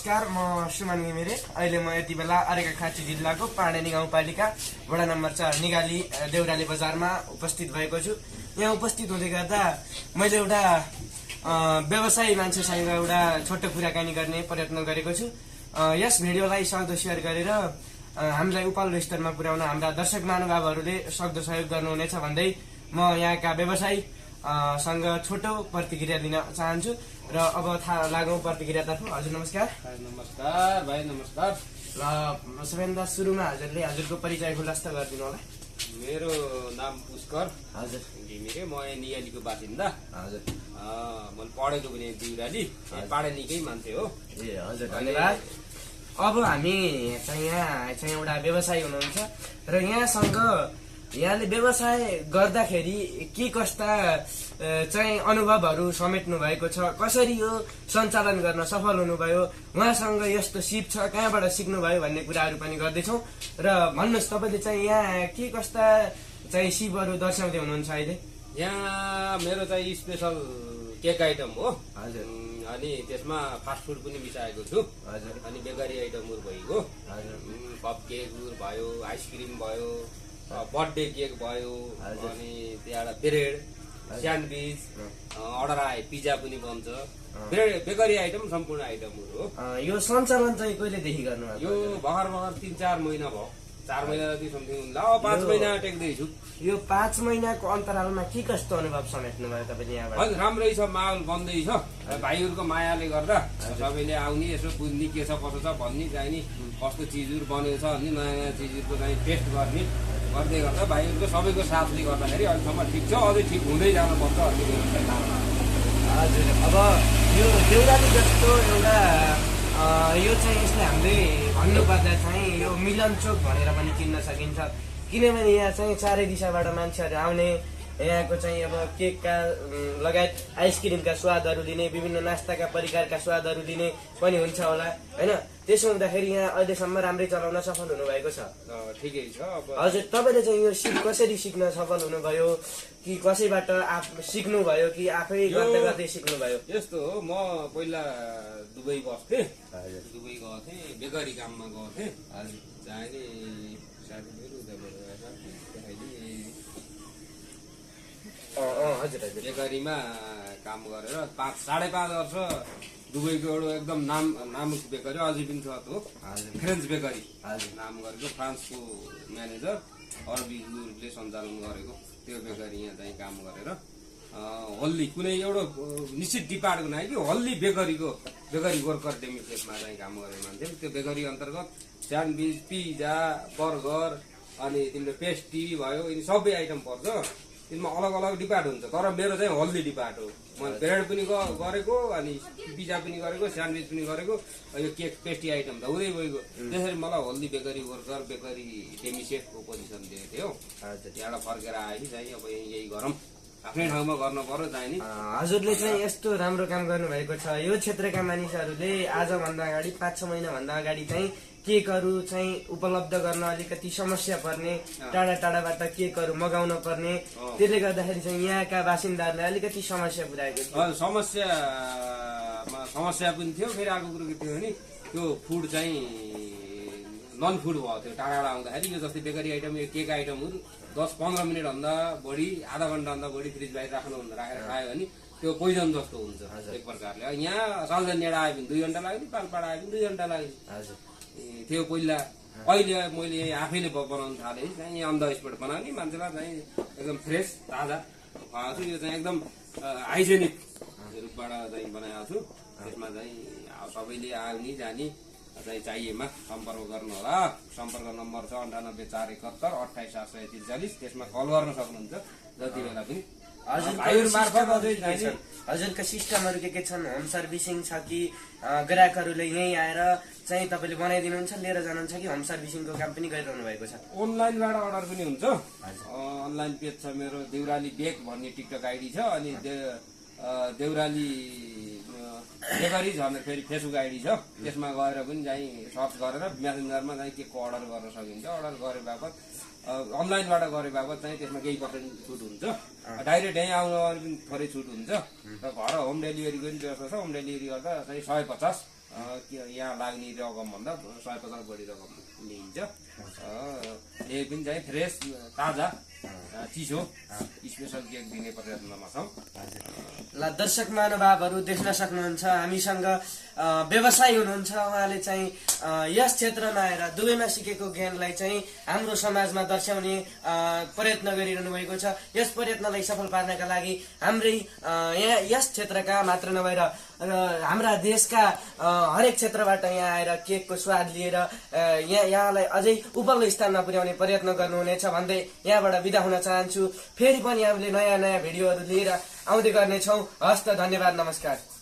नमस्कार, म सुमन घिमिरे। अहिले म यति बेला अर्घाखाँची जिल्लाको पाणेनी गाउँपालिका वडा नम्बर 4 निगाली देउराली बजारमा उपस्थित भएको छु। यहाँ उपस्थित हुँदै गर्दा मैले एउटा व्यवसायी मान्छेसँग एउटा छोटो कुराकानी गर्ने प्रयत्न गरेको छु। यस भिडियोलाई सक्दो सेयर गरेर हामीलाई उपल्लो स्तरमा पुर्याउन हाम्रा दर्शक महानुभावहरूले सक्दो सहयोग गर्नुहुनेछ भन्दै म यहाँका व्यवसायी सँग छोटो प्रतिक्रिया दिन चाहन्छु र अब थाहा लागौँ प्रतिक्रियातर्फ। हजुर नमस्कार। नमस्कार भाइ, नमस्कार। ल सबैभन्दा सुरुमा हजुरले हजुरको परिचय खुलास्त गरिदिनु होला। मेरो नाम पुष्कर हजुर घिमिरे, म यहाँ नियालीको बासिन्दा। हजुर मैले पढेको पनि देउराली, पाणेनीकै मान्छे हो। ए हजुर धन्यवाद। अब हामी यहाँ चाहिँ एउटा व्यवसायी हुनुहुन्छ र यहाँले व्यवसाय गर्दाखेरि के कस्ता चाहिँ अनुभवहरू समेट्नु भएको छ, कसरी यो सञ्चालन गर्न सफल हुनुभयो, उहाँसँग यस्तो सिप छ, कहाँबाट सिक्नुभयो भन्ने कुराहरू पनि गर्दैछौँ। र भन्नुहोस् तपाईँले चाहिँ यहाँ के कस्ता चाहिँ सिपहरू दर्शाउँदै हुनुहुन्छ अहिले? यहाँ मेरो चाहिँ स्पेसल केक आइटम हो। हजुर। अनि त्यसमा फास्ट फुड पनि मिसाएको छु। हजुर। अनि बेकरी आइटमहरू भइगयो। हजुर। कप केकहरू भयो, आइसक्रिम भयो, बर्थडे केक भयो, अनि त्यहाँबाट ब्रेड, स्यान्डविच अर्डर आए, पिज्जा पनि बन्छ। बेकरी आइटम सम्पूर्ण आइटमहरू हो। यो सञ्चालन चाहिँ कहिलेदेखि गर्नुभएको? यो भर्खर 3-4 महिना भयो। 4 महिना जति समथिङ ल 5 महिना टेक्दैछु। यो 5 महिनाको अन्तरालमा के कस्तो अनुभव समेट्नु भयो तपाईँले यहाँबाट? हजुर, राम्रै छ, माहौल बन्दैछ। भाइहरूको मायाले गर्दा सबैले आउने, यसो बुझ्ने के छ कसो छ भन्ने, चाहिने कस्तो चिजहरू बनेको छ भन्ने, नयाँ नयाँ चिजहरूको चाहिँ टेस्ट गर्ने गर्दै गर्दा भाइहरूको सबैको साथले गर्दाखेरि अहिलेसम्म ठिक छ, अझै ठिक हुँदै जानुपर्छ भन्ने मेरो चाहिँ धारणा। हजुर। अब यो देउराली जस्तो एउटा यो चाहिँ यसलाई हामीले भन्नुपर्दा चाहिँ यो मिलन चोक भनेर पनि चिन्न सकिन्छ, किनभने यहाँ चाहिँ चारै दिशाबाट मान्छेहरू आउने, यहाँको चाहिँ अब केकका लगायत आइसक्रिमका स्वादहरू लिने, विभिन्न नास्ताका परिकारका स्वादहरू लिने पनि हुन्छ होला होइन? त्यसो हुँदाखेरि यहाँ अहिलेसम्म राम्रै चलाउन सफल हुनुभएको छ। ठिकै छ। हजुर, तपाईँले चाहिँ यो सिप कसरी सिक्न सफल हुनुभयो, कि कसैबाट सिक्नुभयो, कि आफै गर्दै गर्दै सिक्नुभयो? यस्तो हो, म पहिला दुबई बस्थेँ। दुबई गएको थिएँ, बेकरी काममा गएको थिएँ। हजुर। चाहिने हजुर हजुर बेकरीमा काम गरेर 5-5.5 वर्ष दुबईको एउटा एकदम नामुक बेकरी अझै पनि छ त्यो फ्रेन्च बेकरी नाम गरेको, फ्रान्सको म्यानेजर अरबीले सञ्चालन गरेको त्यो बेकरी यहाँ चाहिँ काम गरेर हल्ली कुनै एउटा निश्चित डिपार्टको नआइ कि हल्ली बेकरी वर्कर डेमिसेटमा चाहिँ काम गरेको मान्छे। त्यो बेकरी अन्तर्गत स्यान्डविच, पिज्जा, बर्गर, अनि तिम्रो पेस्ट्री भयो, यिनी सबै आइटम पर्छ। तिनमा अलग अलग डिपार्ट हुन्छ, तर मेरो चाहिँ हल्दी डिपार्ट हो। मैले ब्रेड पनि गरेको, अनि पिज्जा पनि गरेको, स्यान्डविच पनि गरेको, यो केक पेस्ट्री आइटम त हुँदै गएको। त्यसरी मलाई हल्दी बेकरी वर्कर, बेकरी डेमिसेटको पोजिसन दिएको थियो। त्यहाँबाट फर्केर आएपछि चाहिँ अब यही गरौँ, आफ्नै ठाउँमा गर्नु पर्यो चाहिने। हजुरले चाहिँ यस्तो राम्रो काम गर्नुभएको छ। यो क्षेत्रका मानिसहरूले आजभन्दा अगाडि 5-6 महिनाभन्दा अगाडि चाहिँ केकहरू चाहिँ उपलब्ध गर्न अलिकति समस्या पर्ने, टाढा टाढाबाट केकहरू मगाउन पर्ने, त्यसले गर्दाखेरि चाहिँ यहाँका बासिन्दाहरूले अलिकति समस्या पुर्याएको थियो। समस्या पनि थियो। फेरि अर्को कुरो के थियो भने त्यो फुड चाहिँ नन फुड भएको थियो। टाढा टाढा आउँदाखेरि यो जस्तै बेकरी आइटम, यो केक आइटमहरू 10-15 मिनटभन्दा बढी, आधा घन्टाभन्दा बढी फ्रिज बाहिर राखेर खायो भने त्यो पोइजन जस्तो हुन्छ एक प्रकारले। यहाँ सालजनीबाट आयो भने 2 घन्टा लाग्यो, पालपाडा आयो भने 2 घन्टा लाग्यो थियो पहिला। अहिले मैले आफैले बनाउन थालेँ, चाहिँ अन द स्पोट बनाउने, मान्छेलाई चाहिँ एकदम फ्रेस ताजा खुवाएको छु। यो चाहिँ एकदम हाइजेनिक रूपबाट चाहिँ बनाएको छु। त्यसमा चाहिँ सबैले आउने जाने चाहिँ चाहिएमा सम्पर्क गर्नु होला। सम्पर्क नम्बर छ 984171 त्यसमा कल गर्न सक्नुहुन्छ जति बेला पनि। हजुरका सिस्टमहरू के छन्? होम सर्भिसिङ छ कि ग्राहकहरूले यहीँ आएर चाहिँ तपाईँले बनाइदिनुहुन्छ, लिएर जानुहुन्छ, कि होम सर्भिसिङको काम पनि गरिरहनु भएको छ? अनलाइनबाट अर्डर पनि हुन्छ। अनलाइन पेज छ मेरो, देउराली बेक भन्ने टिकटक आइडी छ, अनि देउराली बेकरी छ फेरि फेसबुक आइडी छ। त्यसमा गएर पनि चाहिँ सर्च गरेर मेसेन्जरमा चाहिँ केकको अर्डर गर्न सकिन्छ। अर्डर गरे बापत अनलाइनबाट गरे बापत चाहिँ त्यसमा केही पर्सेन्ट छुट हुन्छ। डाइरेक्ट यहीँ आउनु पनि थोरै छुट हुन्छ। र घर होम डेलिभरीको पनि व्यवस्था छ। होम डेलिभरी गर्दा चाहिँ 150 यहाँ लाग्ने रकम भन्दा 150 बढी रकम लिइन्छ यही पनि चाहिँ फ्रेस ताजा चिसो स्पेसल केक दिने प्रयत्नमा छौँ ल दर्शक महानुभावहरू देख्न सक्नुहुन्छ हामीसँग व्यवसायी हुनुहुन्छ उहाँले चाहिँ यस क्षेत्रमा आएर दुबईमा सिकेको ज्ञानलाई चाहिँ हाम्रो समाजमा दर्शाउने प्रयत्न गरिरहनु भएको छ यस प्रयत्नलाई सफल पार्नका लागि हाम्रै यहाँ यस क्षेत्रका मात्र नभएर हाम्रा देशका हरेक क्षेत्रबाट यहाँ आएर केकको स्वाद लिएर यहाँलाई अझै उपल्लो स्थानमा पुर्याउने प्रयत्न गर्नुहुनेछ भन्दै यहाँबाट बिदा हुन चाहन्छु फेरि पनि हामीले नयाँ नयाँ भिडियोहरू लिएर आउँदै गर्नेछौँ हस्त धन्यवाद नमस्कार